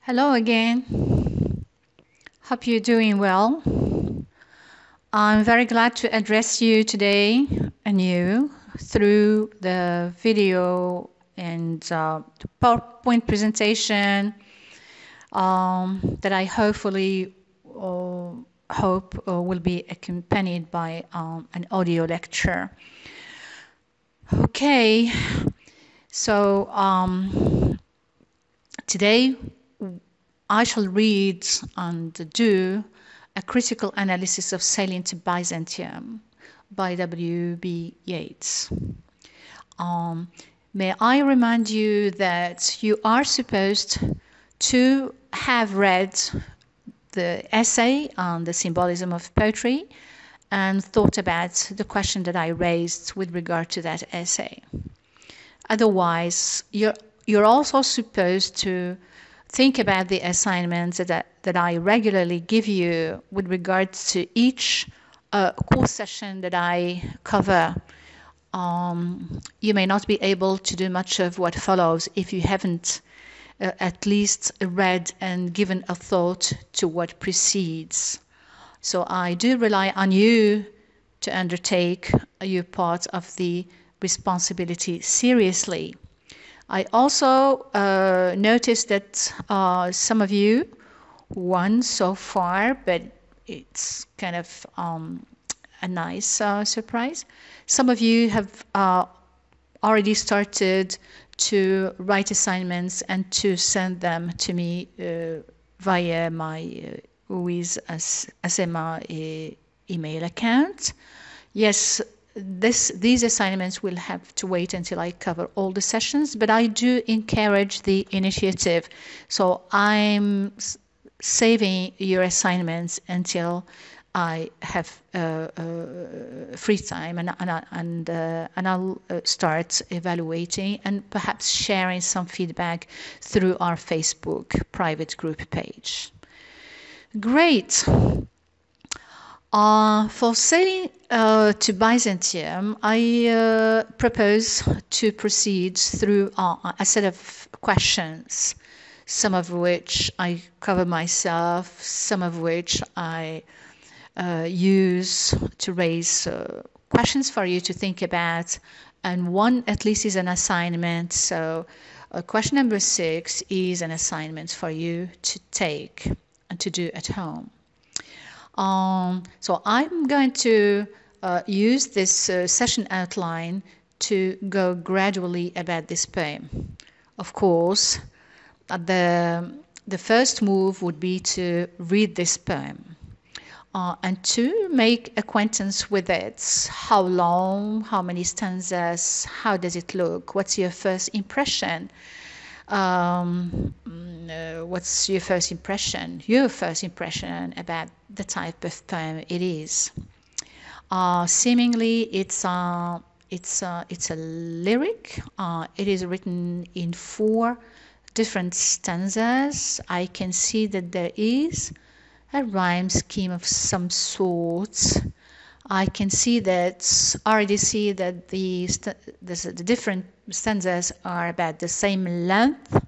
Hello again. Hope you're doing well. I'm very glad to address you today anew through the video and the PowerPoint presentation that I hopefully hope will be accompanied by an audio lecture. Okay, so today I shall read and do a critical analysis of Sailing to Byzantium by W.B. Yeats. May I remind you that you are supposed to have read the essay on the symbolism of poetry and thought about the question that I raised with regard to that essay. Otherwise, you're also supposed to think about the assignments that I regularly give you with regards to each course session that I cover. You may not be able to do much of what follows if you haven't at least read and given a thought to what precedes. So I do rely on you to undertake your part of the responsibility seriously. I also noticed that some of you, one so far, but it's kind of a nice surprise. Some of you have already started to write assignments and to send them to me via my Wiz Asema email account. Yes, these assignments will have to wait until I cover all the sessions, but I do encourage the initiative. So I'm saving your assignments until I have free time, and I'll start evaluating and perhaps sharing some feedback through our Facebook private group page. Great. For sailing to Byzantium, I propose to proceed through a set of questions, some of which I cover myself, some of which I use to raise questions for you to think about, and one at least is an assignment. So question number 6 is an assignment for you to take and to do at home. So I'm going to use this session outline to go gradually about this poem. Of course, the first move would be to read this poem and to make acquaintance with it. How long, how many stanzas, how does it look, what's your first impression? What's your first impression? Your first impression about the type of poem it is. Seemingly, it's a lyric. It is written in 4 different stanzas. I can see that there is a rhyme scheme of some sort. I can see that, already see that the different stanzas are about the same length.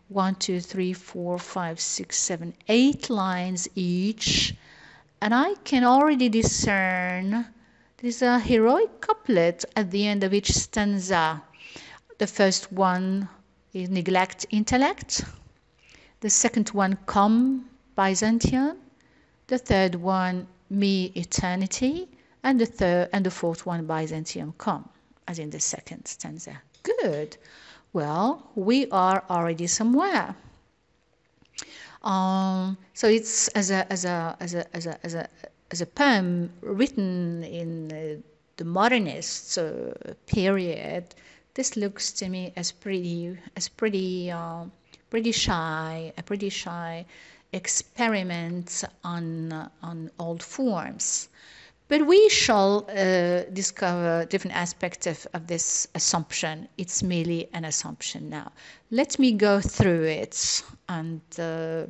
1, 2, 3, 4, 5, 6, 7, 8 lines each. And I can already discern there's a heroic couplet at the end of each stanza. The first one is neglect intellect. The second one, come Byzantium. The third one, me eternity. And the fourth one, Byzantium come, as in the second stanza. Good. Well, we are already somewhere. So it's as a poem written in the Modernist period. This looks to me as pretty shy, a pretty shy experiment on old forms. But we shall discover different aspects of this assumption. It's merely an assumption now. Let me go through it, and I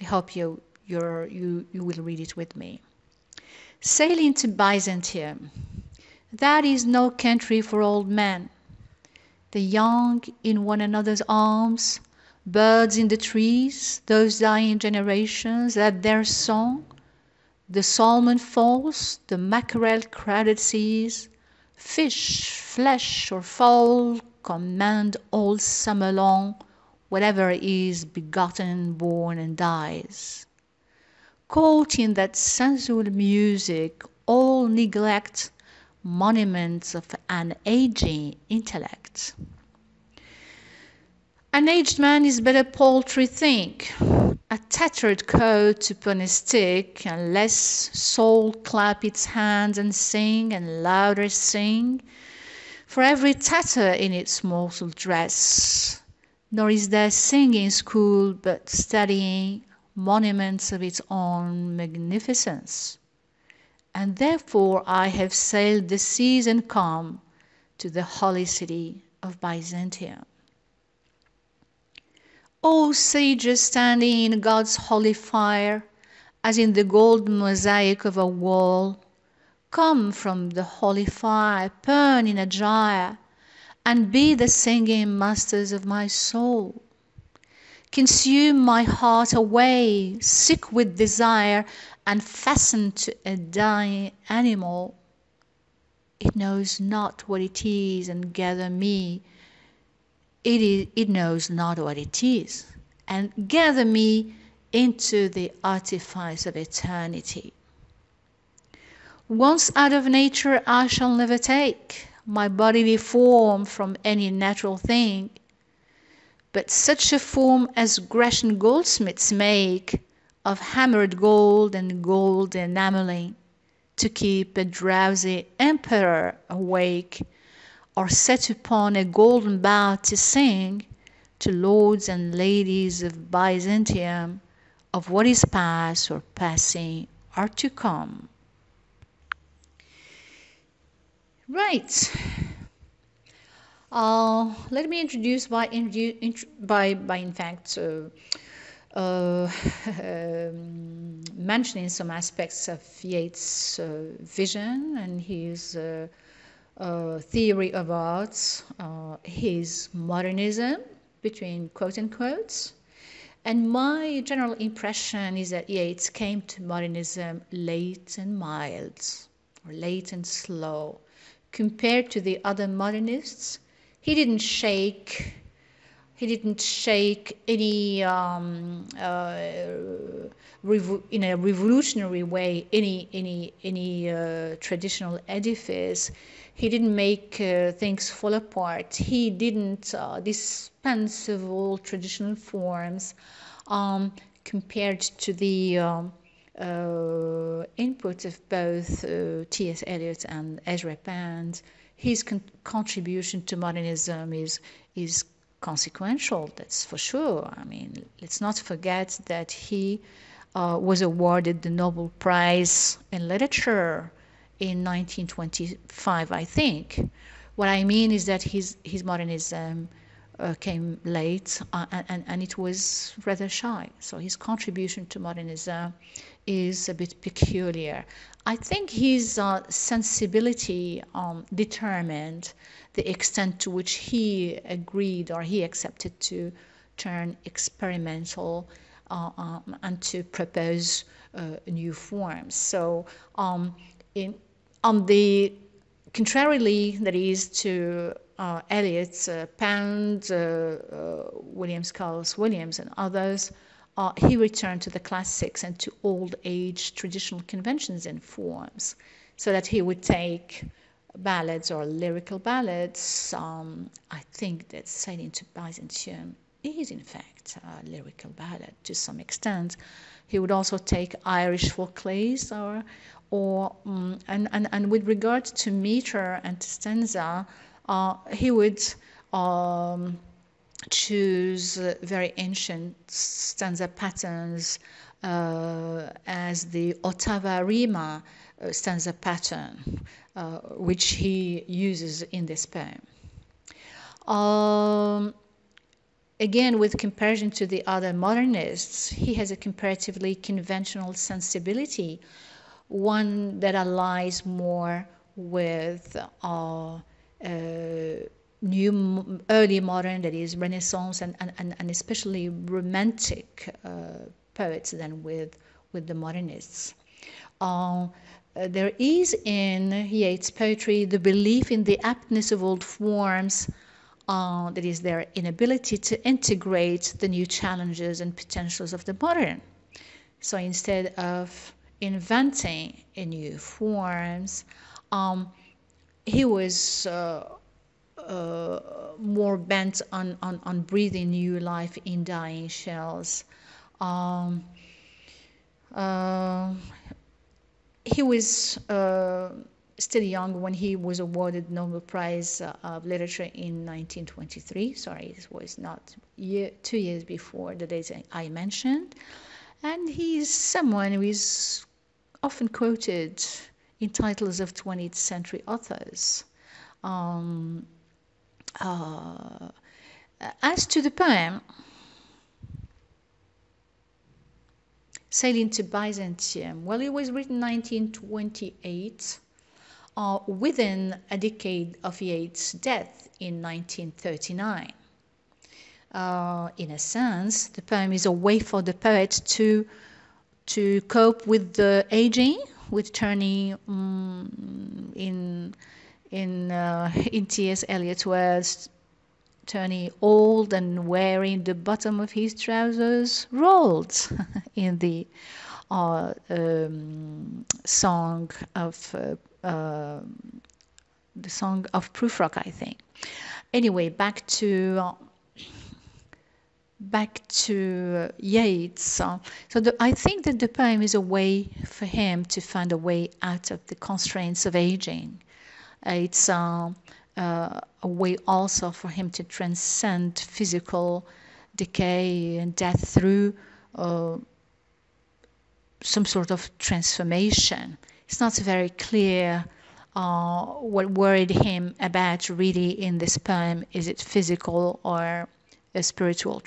hope you will read it with me. Sailing to Byzantium. That is no country for old men. The young in one another's arms, Birds in the trees, those dying generations, that their song, the salmon falls, the mackerel crowded seas, fish, flesh, or fowl command all summer long whatever is begotten, born, and dies. Caught in that sensual music, all neglect monuments of an aging intellect. An aged man is but a paltry thing, a tattered coat upon a stick, unless soul clap its hands and sing, and louder sing, for every tatter in its mortal dress. Nor is there singing school, but studying monuments of its own magnificence. And therefore I have sailed the seas and come to the holy city of Byzantium. O sages standing in God's holy fire, as in the golden mosaic of a wall, come from the holy fire, burn in a gyre, and be the singing masters of my soul. Consume my heart away, sick with desire, and fastened to a dying animal. It knows not what it is, and gather me. It knows not what it is, and gather me into the artifice of eternity. Once out of nature I shall never take my bodily form from any natural thing, but such a form as Grecian goldsmiths make of hammered gold and gold enameling, to keep a drowsy emperor awake, or set upon a golden bough to sing to lords and ladies of Byzantium of what is past or passing or to come. Right. Let me introduce by in fact mentioning some aspects of Yeats' vision and his theory of art, his modernism, between quote and quotes. And my general impression is that Yeats came to modernism late and mild, or late and slow. Compared to the other modernists, he didn't shake any in a revolutionary way any traditional edifice. He didn't make things fall apart. He didn't dispense of all traditional forms. Compared to the input of both T.S. Eliot and Ezra Pound, his contribution to modernism is consequential, that's for sure. I mean, let's not forget that he was awarded the Nobel Prize in Literature in 1925, I think. What I mean is that his modernism came late and it was rather shy. So his contribution to modernism is a bit peculiar. I think his sensibility determined the extent to which he agreed or he accepted to turn experimental and to propose new forms. So on the contrarily, that is, to Eliot, Pound, Williams, Carlos Williams, and others, he returned to the classics and to old age traditional conventions and forms, so that he would take ballads or lyrical ballads. I think that Sailing to Byzantium is in fact a lyrical ballad to some extent. He would also take Irish folkplays and with regard to meter and to stanza, he would choose very ancient stanza patterns as the Octave Arima stanza pattern, which he uses in this poem. Again, with comparison to the other modernists, he has a comparatively conventional sensibility, one that allies more with early modern, that is Renaissance, and especially romantic poets than with the modernists. There is in Yeats' poetry the belief in the aptness of old forms, that is their inability to integrate the new challenges and potentials of the modern. So instead of inventing a new forms, he was more bent on breathing new life in dying shells. He was still young when he was awarded Nobel Prize of Literature in 1923. Sorry, this was not 2 years before the dates I mentioned. And he's someone who is often quoted in titles of 20th century authors. As to the poem, Sailing to Byzantium, well, it was written 1928, within a decade of Yeats' death in 1939. In a sense, the poem is a way for the poet to cope with the aging, with turning in T.S. Eliot's words, turning old and wearing the bottom of his trousers rolled in the song of Prufrock, I think. Anyway, back to Yeats. I think that the poem is a way for him to find a way out of the constraints of aging. It's a way also for him to transcend physical decay and death through some sort of transformation. It's not very clear what worried him about really in this poem. Is it physical or a spiritual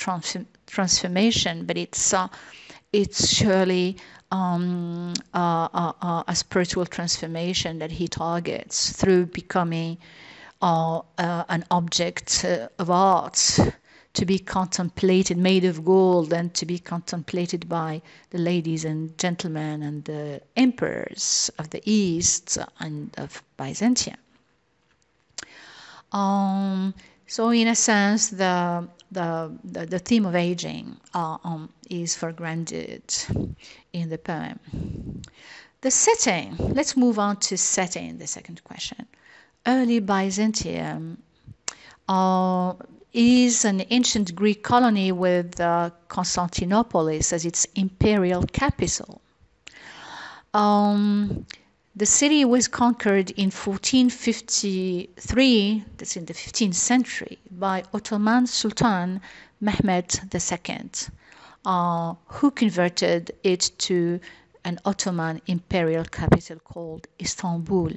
transformation? But it's surely a spiritual transformation that he targets through becoming an object of art, to be contemplated, made of gold, and to be contemplated by the ladies and gentlemen and the emperors of the East and of Byzantium. So in a sense, the theme of aging is foregrounded in the poem. The setting, let's move on to setting, the second question. Early Byzantium is an ancient Greek colony with Constantinople as its imperial capital. The city was conquered in 1453, that's in the 15th century, by Ottoman Sultan Mehmed II, who converted it to an Ottoman imperial capital called Istanbul.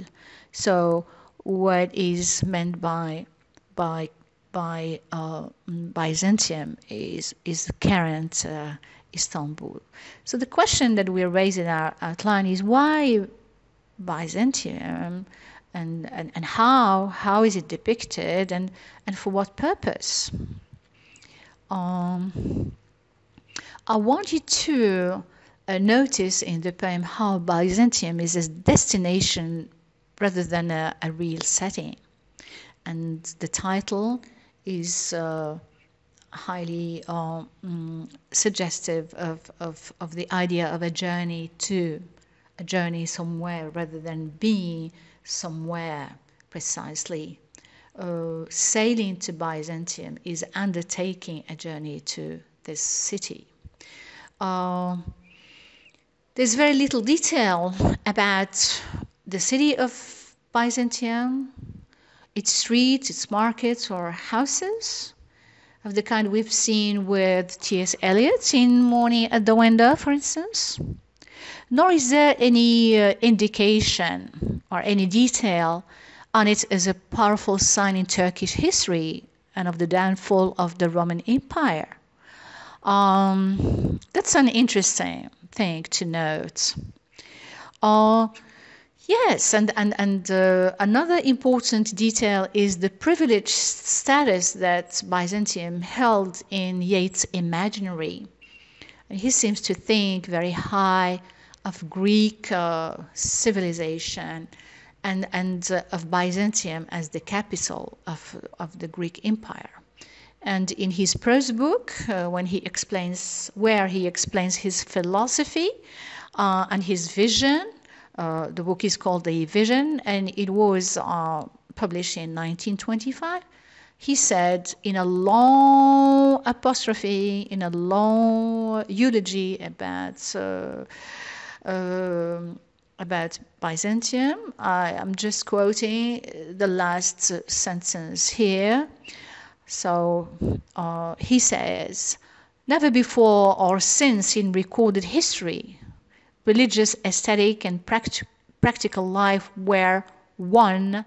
So what is meant by Byzantium is the current Istanbul. So the question that we raise in our outline is why Byzantium, and how is it depicted, and for what purpose? I want you to notice in the poem how Byzantium is a destination rather than a real setting. And the title is highly suggestive of the idea of a journey somewhere rather than being somewhere precisely. Sailing to Byzantium is undertaking a journey to this city. There's very little detail about the city of Byzantium, its streets, its markets, or houses, of the kind we've seen with T.S. Eliot in Morning at the Window, for instance. Nor is there any indication or any detail on it as a powerful sign in Turkish history and of the downfall of the Roman Empire. That's an interesting thing to note. Yes, and another important detail is the privileged status that Byzantium held in Yeats' imaginary. And he seems to think very high of Greek civilization and of Byzantium as the capital of the Greek Empire. And in his prose book, where he explains his philosophy and his vision, the book is called The Vision, and it was published in 1925. He said in a long apostrophe, in a long eulogy about Byzantium. I am just quoting the last sentence here. So he says, never before or since in recorded history, religious, aesthetic, and practical life were one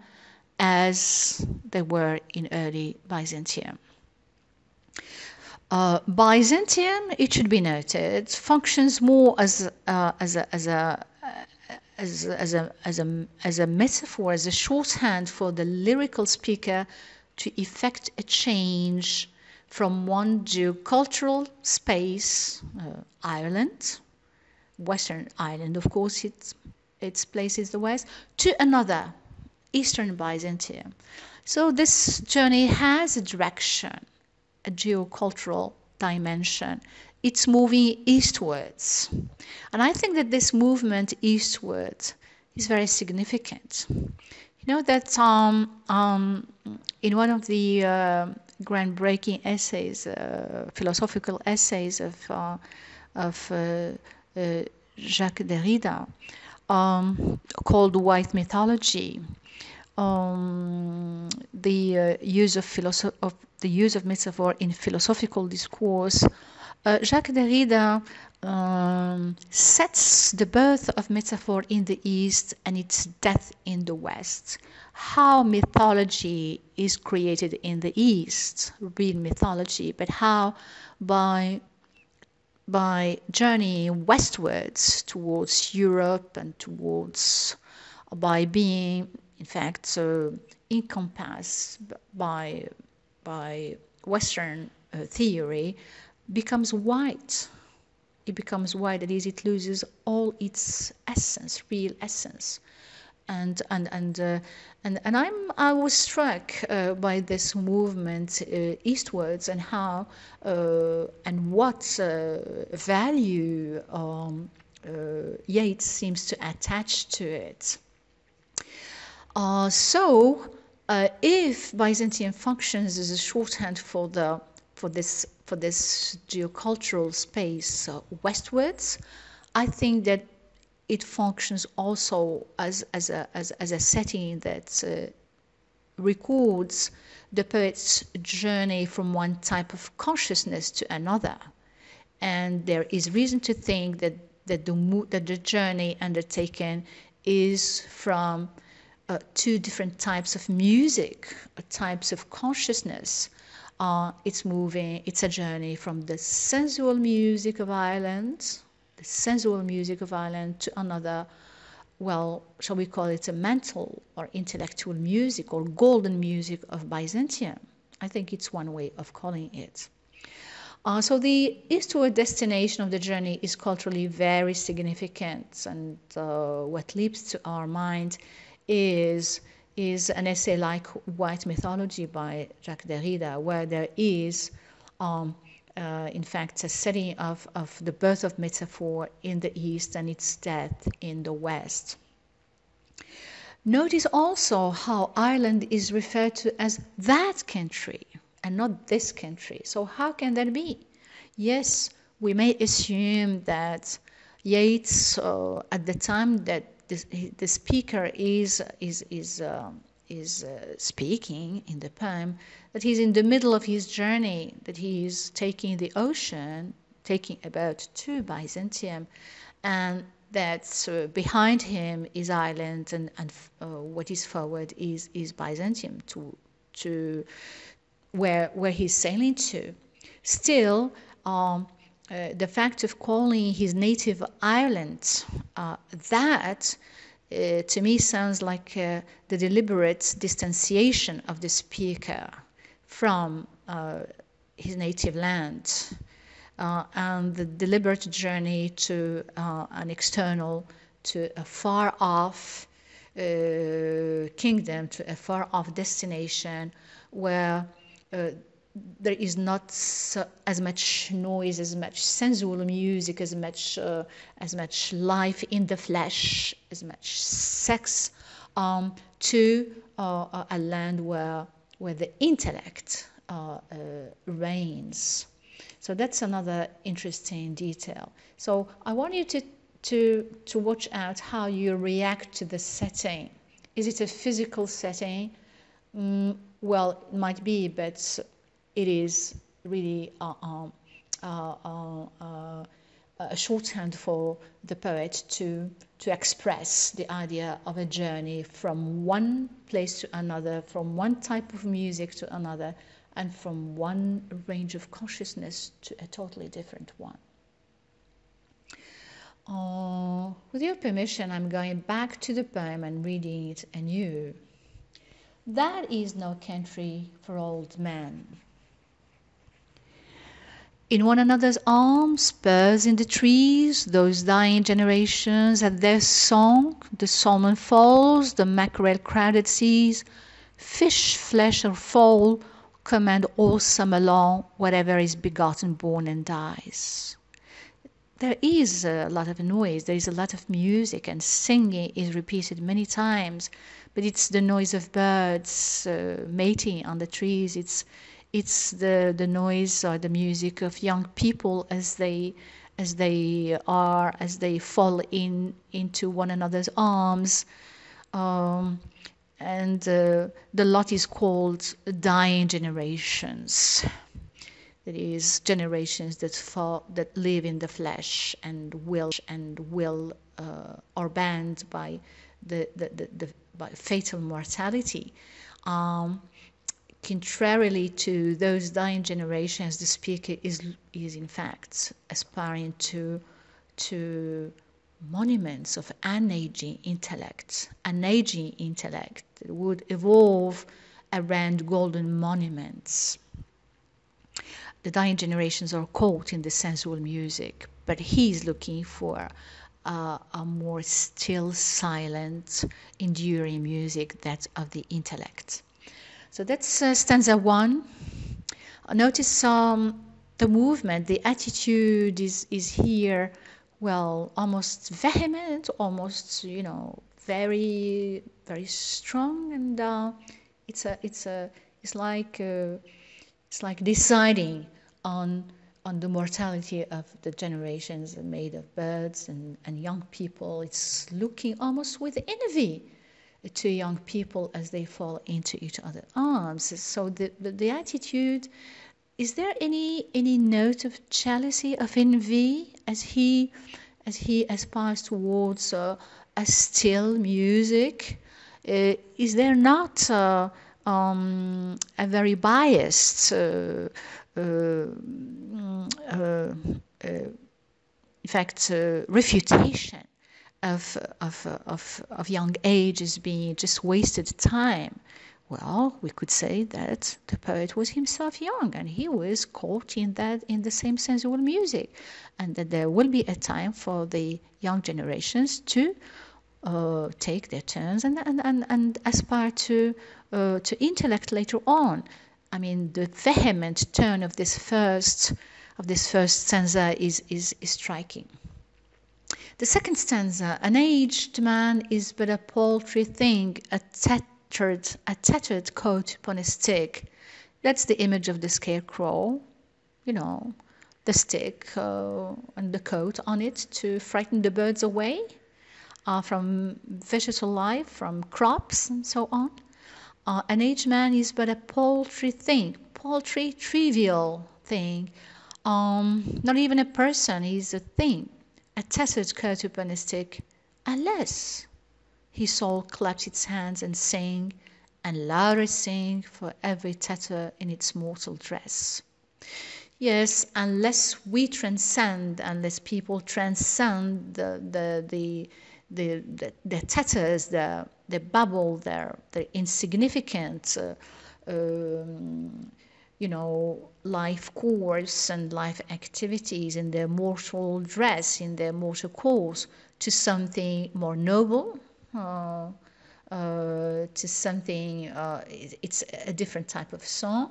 as they were in early Byzantium. Byzantium, it should be noted, functions more as a metaphor, as a shorthand for the lyrical speaker to effect a change from one geocultural space, Ireland, Western Ireland, of course, its place is the West, to another, Eastern Byzantium. So this journey has a direction, a geocultural dimension. It's moving eastwards. And I think that this movement eastwards is very significant. You know that in one of the groundbreaking essays, philosophical essays of Jacques Derrida, called White Mythology, the use of metaphor in philosophical discourse, Jacques Derrida sets the birth of metaphor in the East and its death in the West. How mythology is created in the East, real mythology, but how by journeying westwards towards Europe and by being, in fact, encompassed by Western theory, becomes white. It becomes white, that is, it loses all its essence, real essence. And I was struck by this movement eastwards and how and what value Yeats seems to attach to it. If Byzantium functions as a shorthand for this geocultural space westwards, I think that it functions also as a setting that records the poet's journey from one type of consciousness to another. And there is reason to think that the journey undertaken is from two different types of music, types of consciousness. It's a journey from the sensual music of Ireland, to another, well, shall we call it a mental or intellectual music or golden music of Byzantium. I think it's one way of calling it. So the eastward destination of the journey is culturally very significant, and what leaps to our mind is an essay like White Mythology by Jacques Derrida, where there is in fact, a setting of the birth of metaphor in the East and its death in the West. Notice also how Ireland is referred to as that country and not this country. So how can that be? Yes, we may assume that Yeats, at the time that the speaker is speaking in the poem, that he's in the middle of his journey, that he is taking the ocean, taking a boat to Byzantium, and that behind him is Ireland, and what is forward is Byzantium, to where he's sailing to. Still, the fact of calling his native Ireland that to me sounds like the deliberate distanciation of the speaker from his native land, and the deliberate journey to an external, to a far-off kingdom, to a far-off destination where there is not as much noise, as much sensual music, as much life in the flesh, as much sex, to a land where the intellect reigns. So that's another interesting detail. So I want you to watch out how you react to the setting. Is it a physical setting? Well, it might be, but it is really a shorthand for the poet to express the idea of a journey from one place to another, from one type of music to another, and from one range of consciousness to a totally different one. With your permission, I'm going back to the poem and reading it anew. That is no country for old men. In one another's arms, birds in the trees, those dying generations at their song, the salmon falls, the mackerel crowded seas, fish, flesh or fowl, command all summer long whatever is begotten, born and dies. There is a lot of noise, there is a lot of music, and singing is repeated many times, but it's the noise of birds mating on the trees, it's the noise or the music of young people as they fall into one another's arms, and the lot is called dying generations. That is, generations that live in the flesh and will are bound by by fatal mortality. Contrarily to those dying generations, the speaker is in fact aspiring to monuments of an aging intellect that would evolve around golden monuments. The dying generations are caught in the sensual music, but he's looking for a more still, silent, enduring music, that of the intellect. So that's stanza 1. Notice the movement, the attitude is here, well, almost vehement, almost, very, very strong, and it's like deciding on the mortality of the generations made of birds and young people. It's looking almost with envy to young people as they fall into each other's arms. So the attitude, is there any note of jealousy, of envy, as he aspires towards a still music? Is there not a very biased refutation of young age as being just wasted time? Well, we could say that the poet was himself young, and he was caught in the same sensual music, and that there will be a time for the young generations to take their turns and aspire to intellect later on. I mean, the vehement turn of this first stanza is striking. The second stanza: an aged man is but a paltry thing, a tattered coat upon a stick. That's the image of the scarecrow, the stick and the coat on it to frighten the birds away from vegetal life, from crops and so on. An aged man is but a paltry thing, paltry, trivial thing. Not even a person, he's a thing. A tattered coat upon a stick, unless his soul claps its hands and sing, and louder sing for every tatter in its mortal dress. Yes, unless people transcend their tatters, their bubble, their insignificant, life course and life activities in their mortal dress, in their mortal course, to something more noble, to something, it's a different type of song.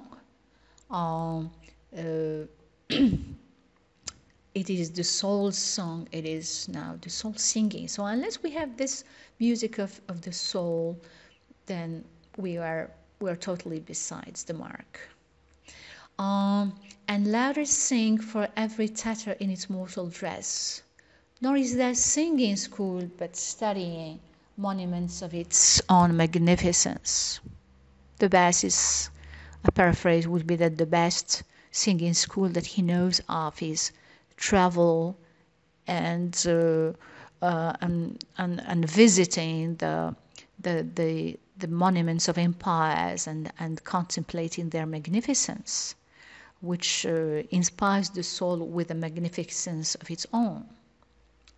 It is the soul song, it is now the soul singing. So unless we have this music of the soul, then we're totally besides the mark. And louder sing for every tatter in its mortal dress. Nor is there singing school, but studying monuments of its own magnificence. The best is, a paraphrase would be that the best singing school that he knows of is travel and visiting the monuments of empires and contemplating their magnificence, which inspires the soul with a magnificence of its own.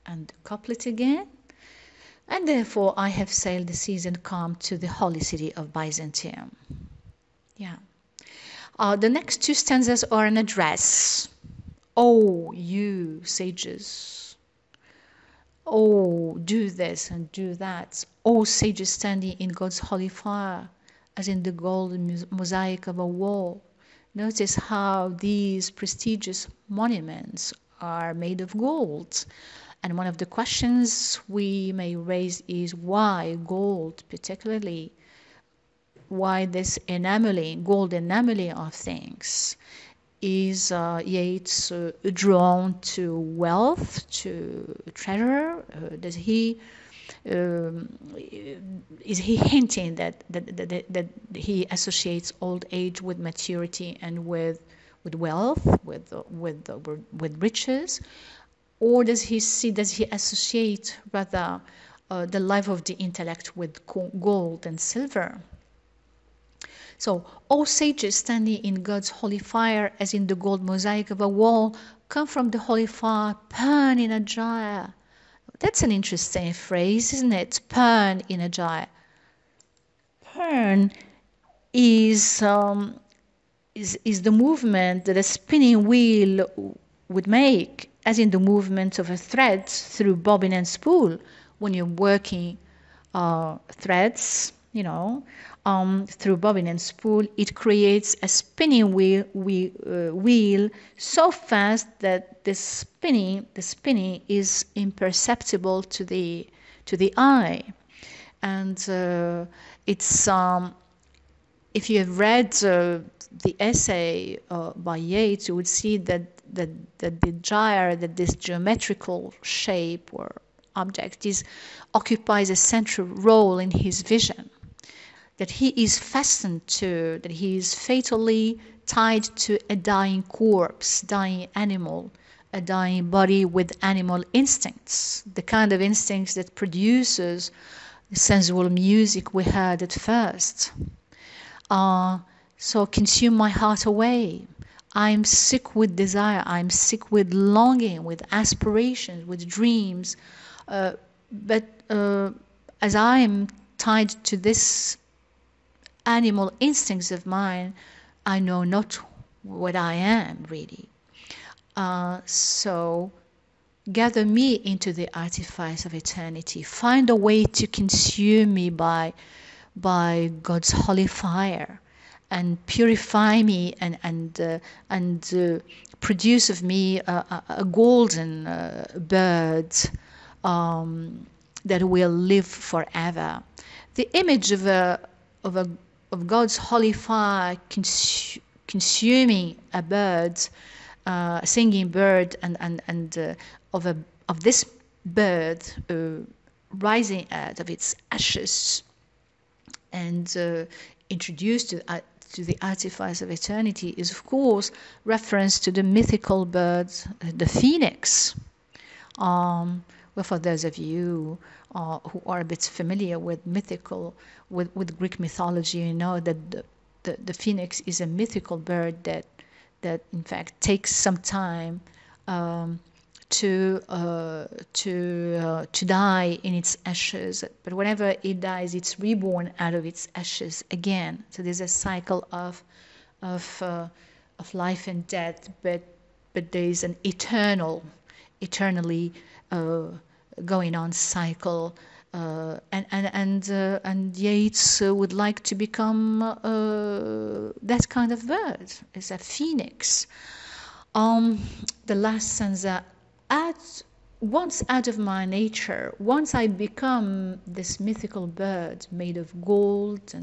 And the couplet again. And therefore I have sailed the seas and come to the holy city of Byzantium. Yeah. The next two stanzas are an address. Oh, you sages. Oh, do this and do that. Oh, sages standing in God's holy fire, as in the golden mosaic of a wall. Notice how these prestigious monuments are made of gold. And one of the questions we may raise is why gold particularly? Why this enameling, gold enameling of things? Is Yeats drawn to wealth, to treasure? Is he hinting that he associates old age with maturity and with wealth, with riches? Or does he associate rather the life of the intellect with gold and silver? So, all sages standing in God's holy fire, as in the gold mosaic of a wall, come from the holy fire, burn in a gyre. That's an interesting phrase, isn't it? Burn in a gyre. Burn is the movement that a spinning wheel would make, as in the movement of a thread through bobbin and spool. When you're working threads, through bobbin and spool, it creates a spinning wheel so fast that the spinning is imperceptible to the eye. And it's if you have read the essay by Yeats, you would see that the gyre, that this geometrical shape or object occupies a central role in his vision. That he is fastened to, that he is fatally tied to a dying corpse, dying animal, a dying body with animal instincts, the kind of instincts that produces the sensual music we heard at first. So consume my heart away. I'm sick with desire, I'm sick with longing, with aspirations, with dreams. But as I am tied to this animal instincts of mine, I know not what I am really. So gather me into the artifice of eternity. Find a way to consume me by God's holy fire, and purify me and produce of me a golden bird that will live forever. The image of God's holy fire consuming a bird, a singing bird, and of this bird rising out of its ashes and introduced to the artifice of eternity is, of course, reference to the mythical bird, the phoenix. Well, for those of you who are a bit familiar with with Greek mythology, you know that the phoenix is a mythical bird that in fact takes some time to die in its ashes. But whenever it dies, it's reborn out of its ashes again. So there's a cycle of life and death, but there is an eternally going on cycle. And Yeats would like to become that kind of bird, as a phoenix. The last stanza, once out of my nature, once I become this mythical bird made of gold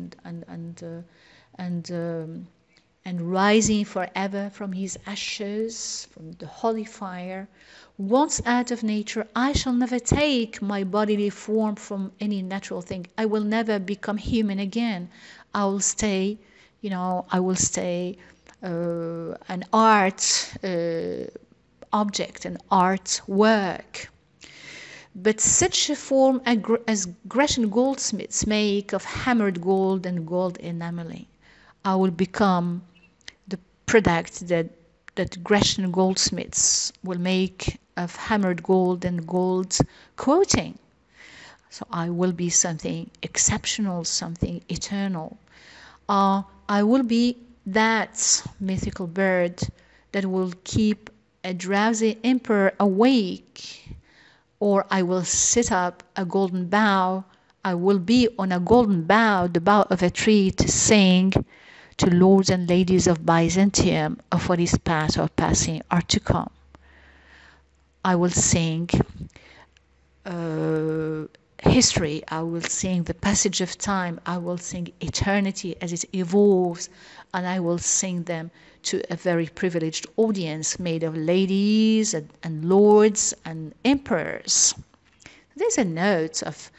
and rising forever from his ashes, from the holy fire, once out of nature, I shall never take my bodily form from any natural thing. I will never become human again. I will stay, an art object, an art work. But such a form as Grecian goldsmiths make of hammered gold and gold enameling, I will become the product that Grecian goldsmiths will make of hammered gold and gold quoting. So I will be something exceptional, something eternal. I will be that mythical bird that will keep a drowsy emperor awake, or I will sit up a golden bough. I will be on a golden bough, the bough of a tree, to sing to lords and ladies of Byzantium of what is past or passing or to come. I will sing history, I will sing the passage of time, I will sing eternity as it evolves, and I will sing them to a very privileged audience made of ladies and lords and emperors. There's a note of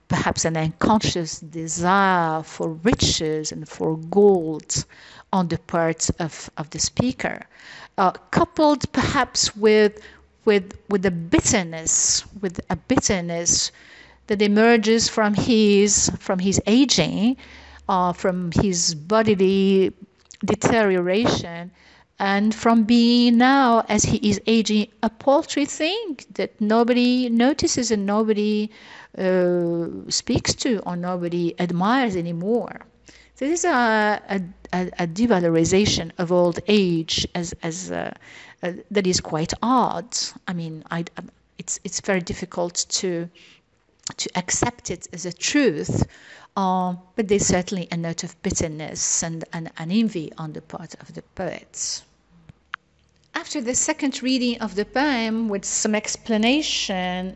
perhaps an unconscious desire for riches and for gold on the part of the speaker, coupled perhaps with a bitterness that emerges from his aging, from his bodily deterioration, and from being now, as he is aging, a paltry thing that nobody notices and nobody speaks to or nobody admires anymore. So this is a devalorization of old age that is quite odd. I mean, it's very difficult to accept it as a truth, but there's certainly a note of bitterness and an envy on the part of the poets. After the second reading of the poem, with some explanation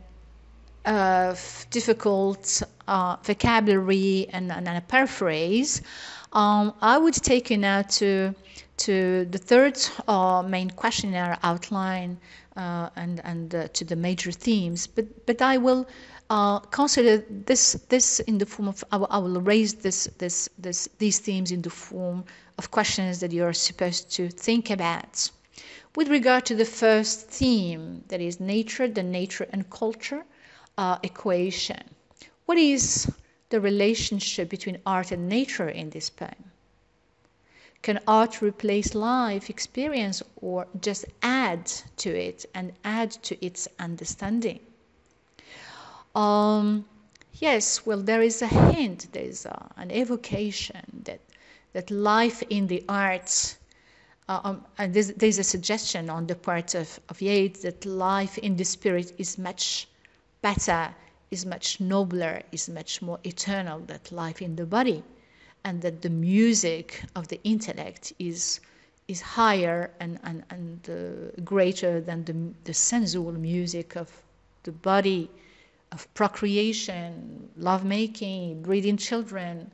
of difficult vocabulary and a paraphrase, I would take you now to the third main question in our outline and to the major themes. But I will consider this in the form of I will raise these themes in the form of questions that you are supposed to think about. With regard to the first theme, that is nature, the nature and culture equation. What is the relationship between art and nature in this poem? Can art replace life experience or just add to it and add to its understanding? Yes, well, there is a hint, there is an evocation that life in the arts, and there's a suggestion on the part of Yeats that life in the spirit is much better, is much nobler, is much more eternal than life in the body, and that the music of the intellect is higher and greater than the sensual music of the body, of procreation, lovemaking, breeding children,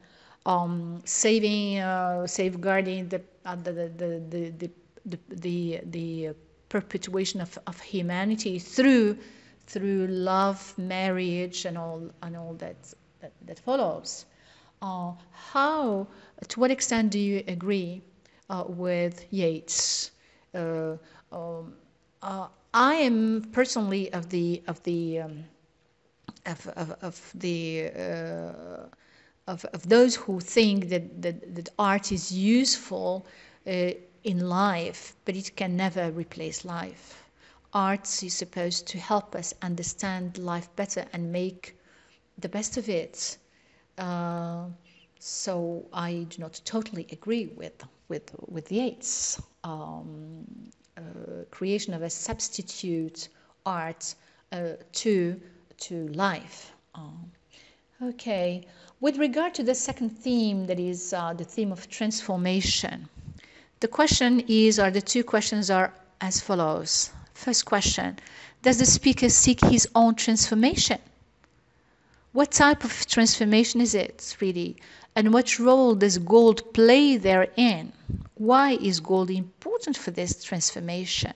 safeguarding the perpetuation of humanity through love, marriage, and all that follows. To what extent do you agree with Yeats? I am personally of those who think that art is useful in life, but it can never replace life. art is supposed to help us understand life better and make the best of it. So I do not totally agree with Yeats. Creation of a substitute art to life. Okay. With regard to the second theme, that is the theme of transformation, the question is, or the two questions are as follows. First question: does the speaker seek his own transformation? What type of transformation is it, really? And what role does gold play therein? Why is gold important for this transformation?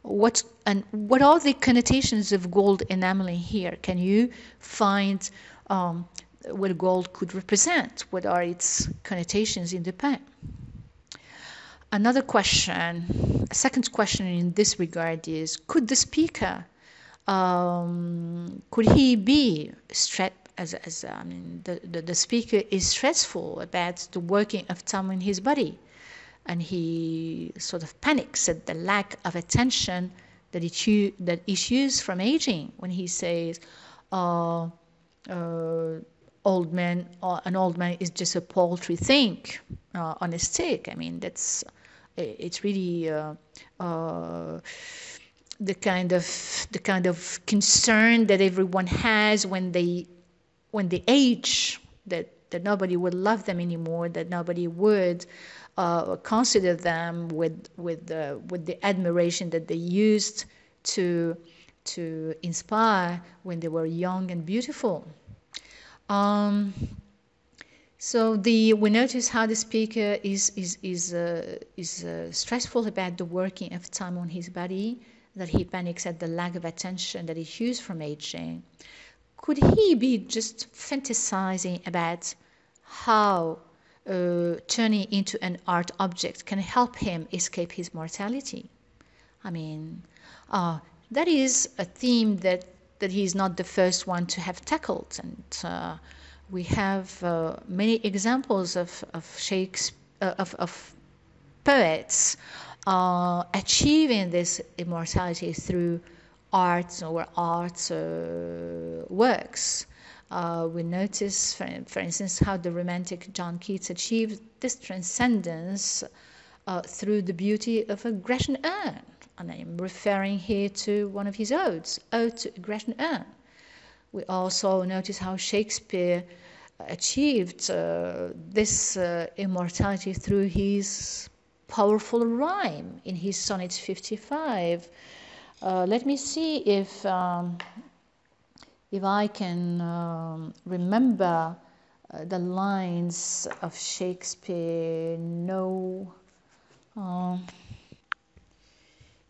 What are the connotations of gold enameling here? Can you find what gold could represent? What are its connotations in the poem? Another question, a second question in this regard is, could the speaker, could he be the speaker is stressful about the working of time in his body, and he sort of panics at the lack of attention that issues from aging when he says, an old man is just a paltry thing on a stick. I mean, it's really the kind of concern that everyone has when they age, that nobody would love them anymore, that nobody would consider them with the admiration that they used to inspire when they were young and beautiful. So we notice how the speaker is stressful about the working of time on his body, that he panics at the lack of attention that issues from aging. Could he be just fantasizing about how turning into an art object can help him escape his mortality? I mean, that is a theme that he's not the first one to have tackled, and we have many examples of Shakespeare, of poets achieving this immortality through art or art works. We notice, for instance, how the romantic John Keats achieved this transcendence through the beauty of a Grecian urn. And I am referring here to one of his odes, Ode to a Grecian Urn. We also notice how Shakespeare achieved this immortality through his powerful rhyme in his Sonnet 55. Let me see if I can remember the lines of Shakespeare.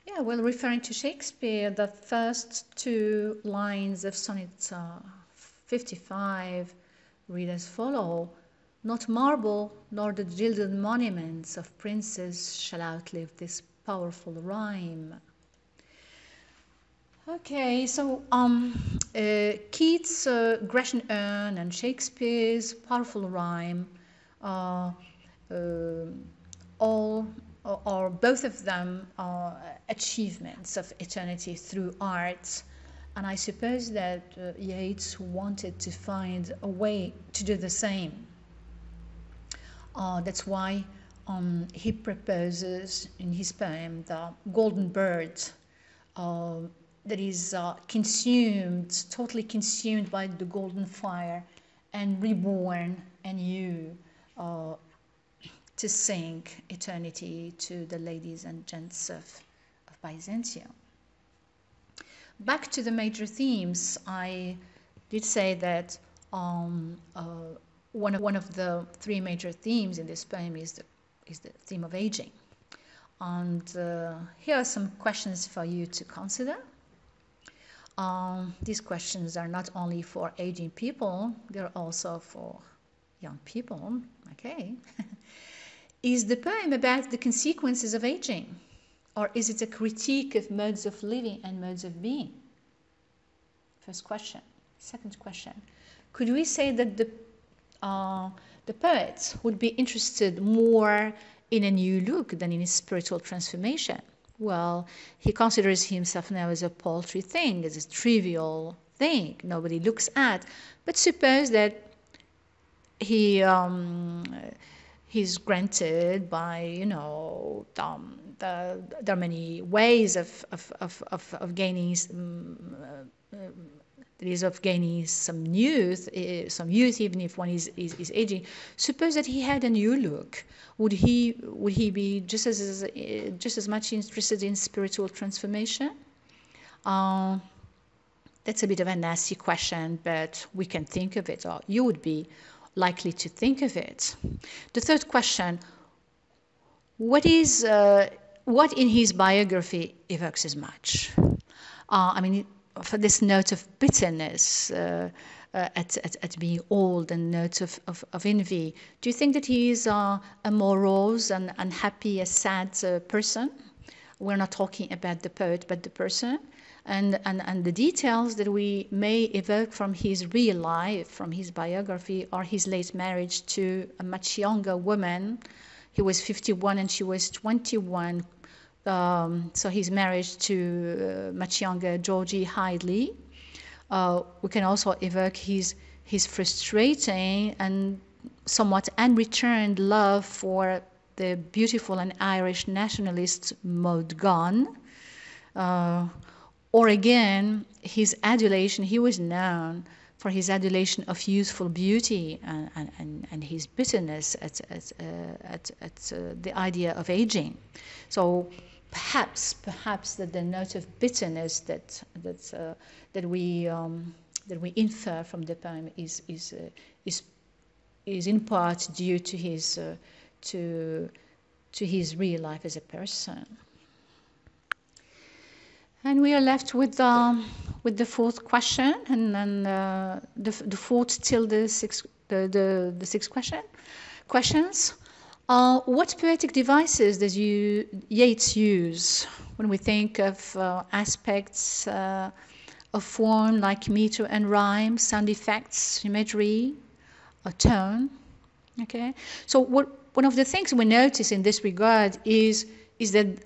Yeah, well, referring to Shakespeare, the first two lines of Sonnet 55 read as follow: "Not marble nor the gilded monuments of princes shall outlive this powerful rhyme." Okay, so Keats' Grecian Urn and Shakespeare's powerful rhyme, or both of them are achievements of eternity through art. And I suppose that Yeats wanted to find a way to do the same. That's why he proposes in his poem the golden bird that is totally consumed by the golden fire and reborn anew to sing eternity to the ladies and gents of Byzantium. Back to the major themes, I did say that one of the three major themes in this poem is the theme of aging. And here are some questions for you to consider. These questions are not only for aging people, they're also for young people. Okay. Is the poem about the consequences of aging, or is it a critique of modes of living and modes of being? First question. Second question. Could we say that the poet would be interested more in a new look than in a spiritual transformation? Well, he considers himself now as a paltry thing, as a trivial thing nobody looks at. But suppose that he he's granted by, you know, there are many ways of gaining of gaining some youth, even if one is aging. Suppose that he had a new look. Would he be just as much interested in spiritual transformation? That's a bit of a nasty question, but we can think of it, or you would be likely to think of it. The third question: what in his biography evokes as much? I mean, for this note of bitterness at being old, and note of envy, do you think that he is a morose and unhappy, a sad person? We're not talking about the poet, but the person. And the details that we may evoke from his real life, from his biography, or his late marriage to a much younger woman. He was 51 and she was 21. So his marriage to much younger Georgie Hidley. We can also evoke his frustrating and somewhat unreturned love for the beautiful and Irish nationalist Maud Gonne. Or again, his adulation. He was known for his adulation of youthful beauty and his bitterness at the idea of aging. So perhaps that the note of bitterness that we infer from the poem is in part due to his real life as a person. And we are left with the fourth question, and then the fourth till the sixth questions. What poetic devices does Yeats use when we think of aspects of form like meter and rhyme, sound effects, imagery, or tone? Okay. So one of the things we notice in this regard is that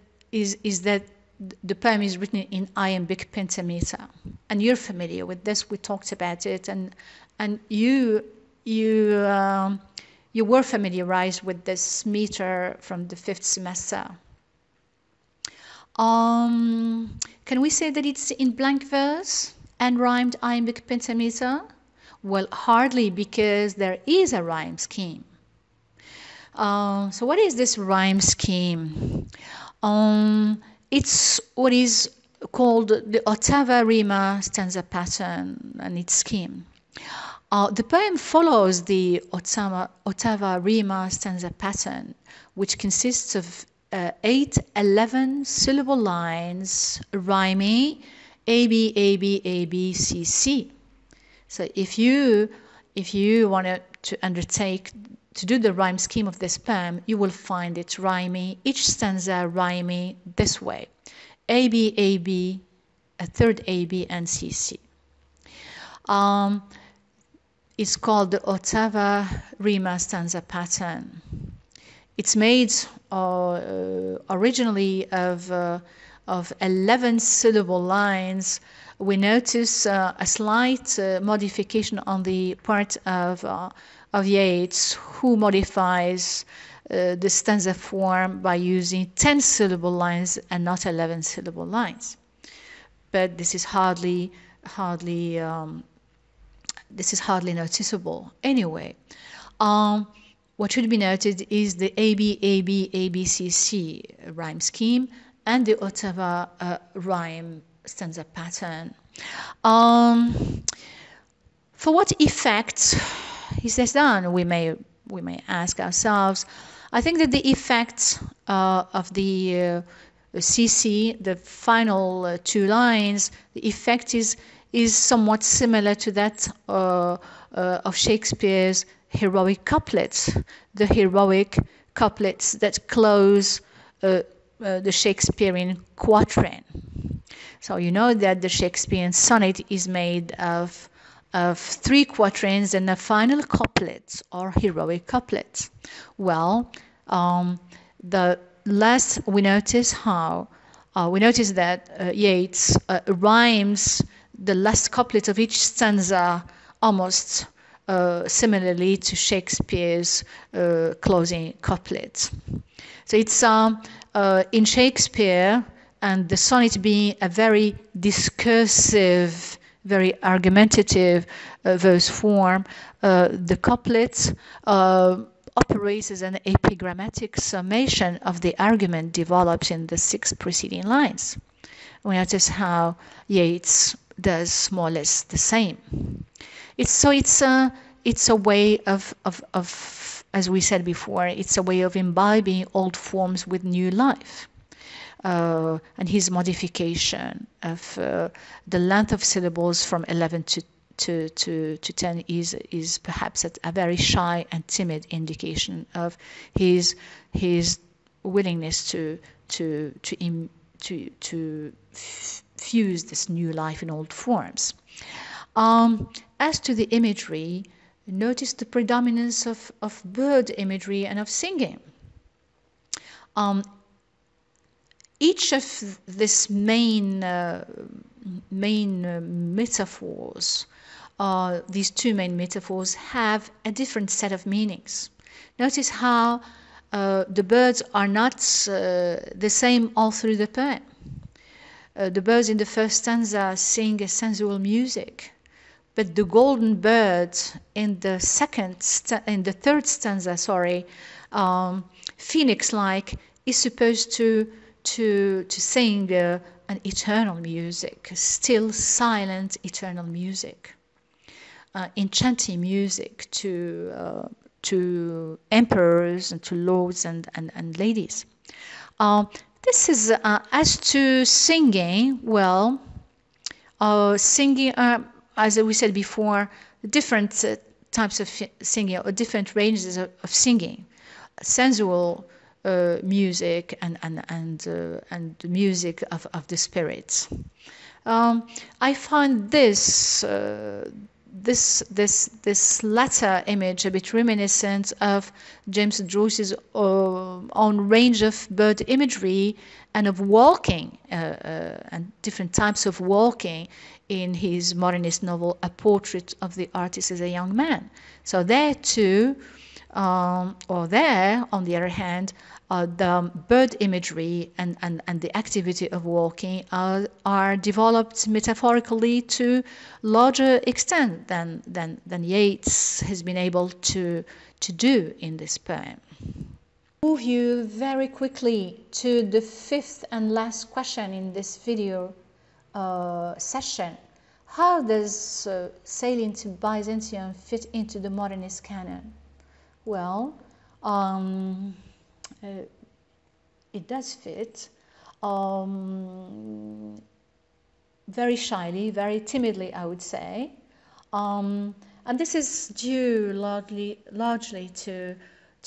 the poem is written in iambic pentameter, and you're familiar with this. We talked about it, and you were familiarized with this meter from the 5th semester. Can we say that it's in blank verse and rhymed iambic pentameter? Well, hardly, because there is a rhyme scheme. So what is this rhyme scheme? It's what is called the Octave Arima stanza pattern and its scheme. The poem follows the Octave Arima stanza pattern, which consists of 8 11-syllable lines rhyming A, B, A, B, A, B, C, C. So if you wanted to undertake to do the rhyme scheme of this poem, you will find it rhyming, each stanza rhyming this way: A, B, A, B, a third A, B, and C, C. It's called the Octave Rima stanza pattern. It's made originally of 11-syllable lines. We notice a slight modification on the part of Yeats, who modifies the stanza form by using 10-syllable lines and not 11-syllable lines. But this is hardly noticeable. Anyway, what should be noted is the AB, AB, ABCC rhyme scheme and the Octave rhyme stanza pattern. For what effect is this done? We may ask ourselves. I think that the effect of the CC, the final 2 lines, the effect is somewhat similar to that of Shakespeare's heroic couplets, the heroic couplets that close the Shakespearean quatrain. So you know that the Shakespearean sonnet is made of 3 quatrains and a final couplet or heroic couplet. Well, the last we notice how We notice that Yeats rhymes the last couplet of each stanza almost similarly to Shakespeare's closing couplet. So it's in Shakespeare, and the sonnet being a very discursive, very argumentative verse form, the couplet operates as an epigrammatic summation of the argument developed in the 6 preceding lines. We notice how Yeats does more or less the same. It's a way of, as we said before, it's a way of imbibing old forms with new life. And his modification of the length of syllables from 11 to 10 is perhaps a very shy and timid indication of his willingness to fuse this new life in old forms. As to the imagery, notice the predominance of bird imagery and of singing. Each of these main metaphors, these 2 main metaphors, have a different set of meanings. Notice how the birds are not the same all through the poem. The birds in the first stanza sing a sensual music, but the golden bird in the third stanza, phoenix-like, is supposed to sing an eternal music, still silent eternal music, enchanting music to emperors and to lords and ladies. This is as to singing. Well, singing, as we said before, different types of singing or different ranges of singing, sensual music and the music of the spirits. I find this latter image a bit reminiscent of James Joyce's own range of bird imagery and of walking and different types of walking in his modernist novel A Portrait of the Artist as a Young Man. So there too, or there, on the other hand, the bird imagery and the activity of walking are developed metaphorically to larger extent than Yeats has been able to do in this poem. Move you very quickly to the 5th and last question in this video session. How does sailing to Byzantium fit into the modernist canon? Well, it does fit, very shyly, very timidly, I would say, and this is due largely to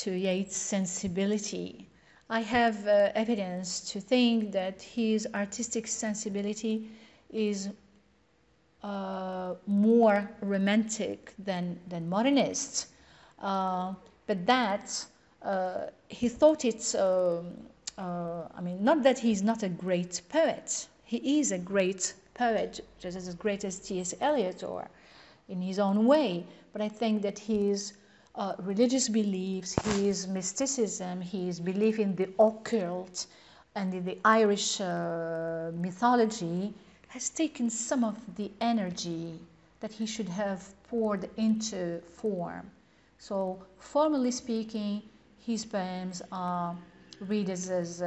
Yeats' sensibility. I have evidence to think that his artistic sensibility is more romantic than modernist, but that he thought it, not that he's not a great poet. He is a great poet, just as great as T.S. Eliot or in his own way. But I think that his religious beliefs, his mysticism, his belief in the occult and in the Irish mythology has taken some of the energy that he should have poured into form. So, formally speaking, his poems are read as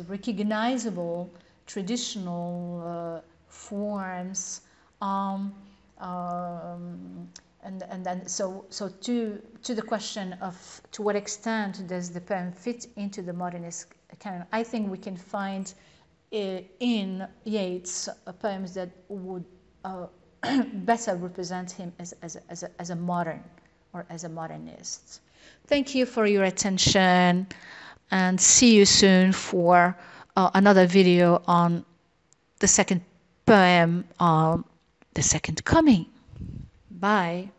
recognizable traditional forms, and then so to the question of to what extent does the poem fit into the modernist canon, I think we can find in Yeats poems that would better represent him as a modern or as a modernist. Thank you for your attention, and see you soon for another video on the second poem, The Second Coming. Bye.